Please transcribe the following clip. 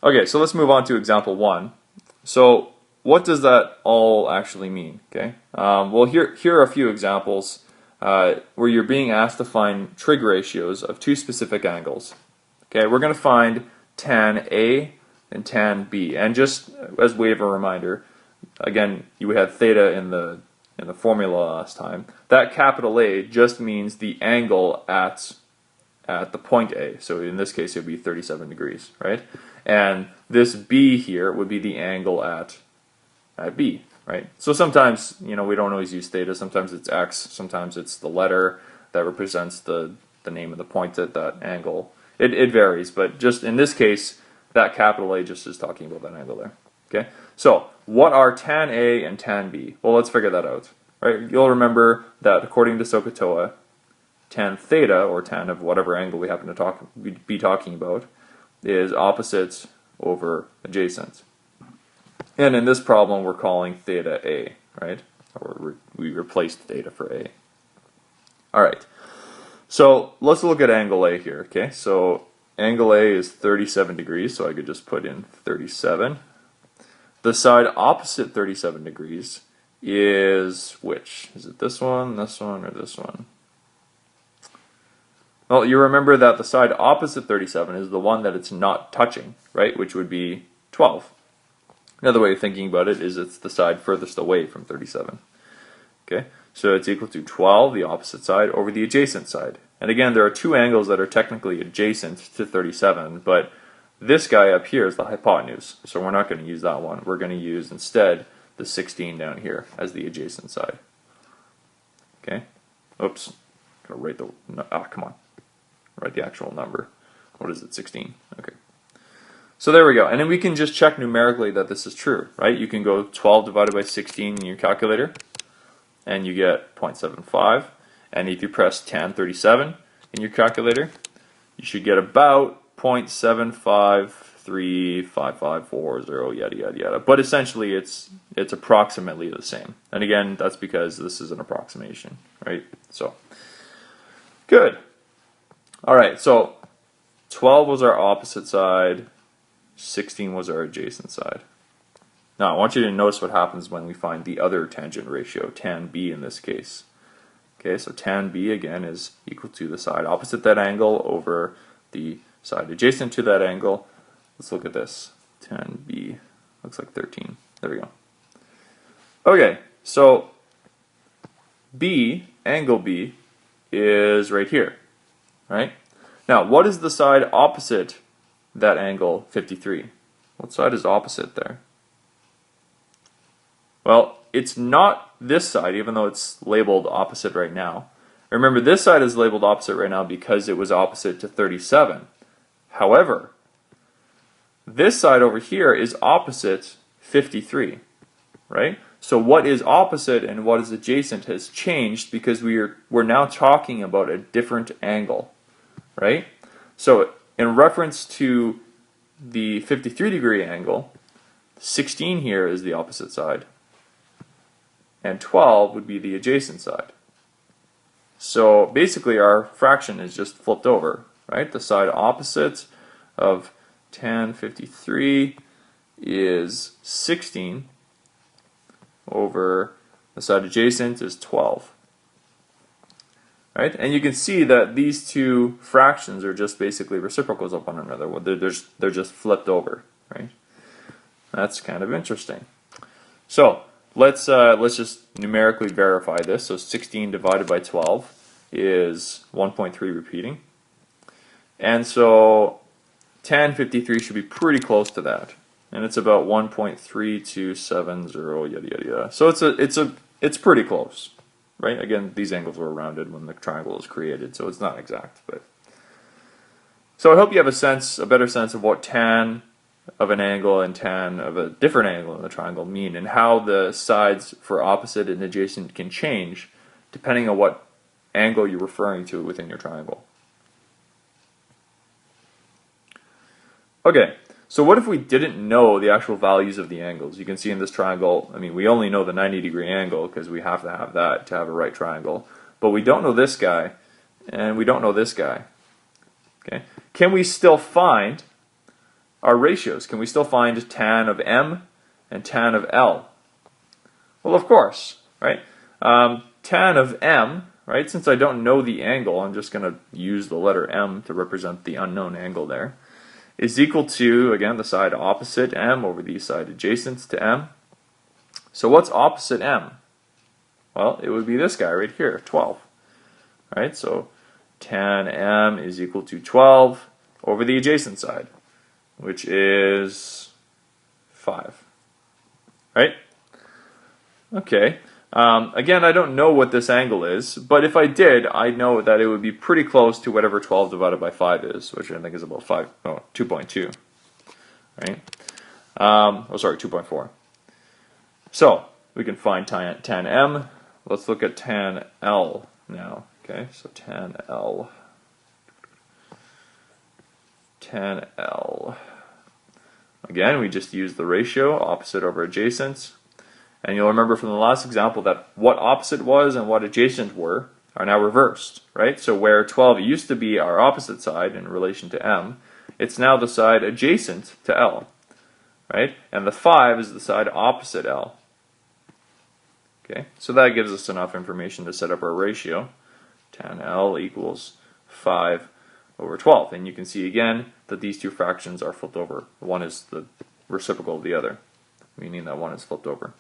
Okay, so let's move on to example 1. So what does that all actually mean? Okay, well here are a few examples where you're being asked to find trig ratios of two specific angles. Okay, we're going to find tan A and tan B, and just as way of a reminder, again, you had theta in the formula last time. That capital A just means the angle at the point A. So in this case, it would be 37 degrees, right? And this B here would be the angle at B, right? So sometimes, we don't always use theta. Sometimes it's x. Sometimes it's the letter that represents the name of the point at that angle. It varies, but just in this case, that capital A just is talking about that angle there. Okay. So what are tan A and tan B? Well, let's figure that out. Right? You'll remember that according to SOHCAHTOA, tan theta, or tan of whatever angle we happen to be talking about, is opposite over adjacent. And in this problem, we're calling theta A, right? Or we replaced theta for A. All right. So let's look at angle A here, okay? So angle A is 37 degrees, so I could just put in 37. The side opposite 37 degrees is which? Is it this one, or this one? Well, you remember that the side opposite 37 is the one that it's not touching, right? Which would be 12. Another way of thinking about it is it's the side furthest away from 37. Okay, so it's equal to 12, the opposite side, over the adjacent side. And again, there are two angles that are technically adjacent to 37, but this guy up here is the hypotenuse, so we're not going to use that one. We're going to use instead the 16 down here as the adjacent side. Okay, oops, I'm going to write come on, write the actual number. What is it, 16? Okay. So there we go, and then we can just check numerically that this is true, right? You can go 12 divided by 16 in your calculator, and you get 0.75. And if you press tan 37 in your calculator, you should get about 0.75355540, yada yada yada. But essentially, it's approximately the same. And again, that's because this is an approximation, right? So good. All right, so 12 was our opposite side. 16 was our adjacent side. Now, I want you to notice what happens when we find the other tangent ratio, tan B in this case. Okay, so tan B, again, is equal to the side opposite that angle over the side adjacent to that angle. Let's look at this. Tan B looks like 13. There we go. Okay, so B, angle B, is right here, right? Now, what is the side opposite that angle 53? What side is opposite there? Well, it's not this side, even though it's labeled opposite right now. Remember, this side is labeled opposite right now because it was opposite to 37. However, this side over here is opposite 53, right? So what is opposite and what is adjacent has changed because we're now talking about a different angle, right? So in reference to the 53-degree angle, 16 here is the opposite side, and 12 would be the adjacent side. So basically our fraction is just flipped over, right? The side opposite of tan 53 is 16 over the side adjacent is 12. Right? And you can see that these two fractions are just basically reciprocals of one another. They're just flipped over, right? That's kind of interesting. So let's just numerically verify this. So 16 divided by 12 is 1.3 repeating, and so tan 53 should be pretty close to that, and it's about 1.3270, yada yada yada. So it's pretty close. Right? Again, these angles were rounded when the triangle was created, so it's not exact. But so I hope you have a better sense of what tan of an angle and tan of a different angle in the triangle mean, and how the sides for opposite and adjacent can change depending on what angle you're referring to within your triangle. Okay, so what if we didn't know the actual values of the angles? You can see in this triangle, I mean, we only know the 90-degree angle because we have to have that to have a right triangle. But we don't know this guy, and we don't know this guy. Okay, can we still find our ratios. Can we still find tan of m and tan of L? Well, of course, right? Tan of m, right? Since I don't know the angle, I'm just going to use the letter m to represent the unknown angle there, is equal to, again, the side opposite m over the side adjacent to m. So what's opposite m? Well, it would be this guy right here, 12. Right? So tan m is equal to 12 over the adjacent side, which is 5. Right? Okay. Again, I don't know what this angle is, but if I did, I know that it would be pretty close to whatever 12 divided by 5 is, which I think is about 2.2. Right? Oh, sorry, 2.4. So we can find tan m. Let's look at tan L now. Okay, so tan L. Tan L. Again, we just use the ratio, opposite over adjacent. And you'll remember from the last example that what opposite was and what adjacent were are now reversed, right? So where 12 used to be our opposite side in relation to m, it's now the side adjacent to L, right? And the 5 is the side opposite L. Okay, so that gives us enough information to set up our ratio. Tan L equals 5 over 12. And you can see again that these two fractions are flipped over. One is the reciprocal of the other, meaning that one is flipped over.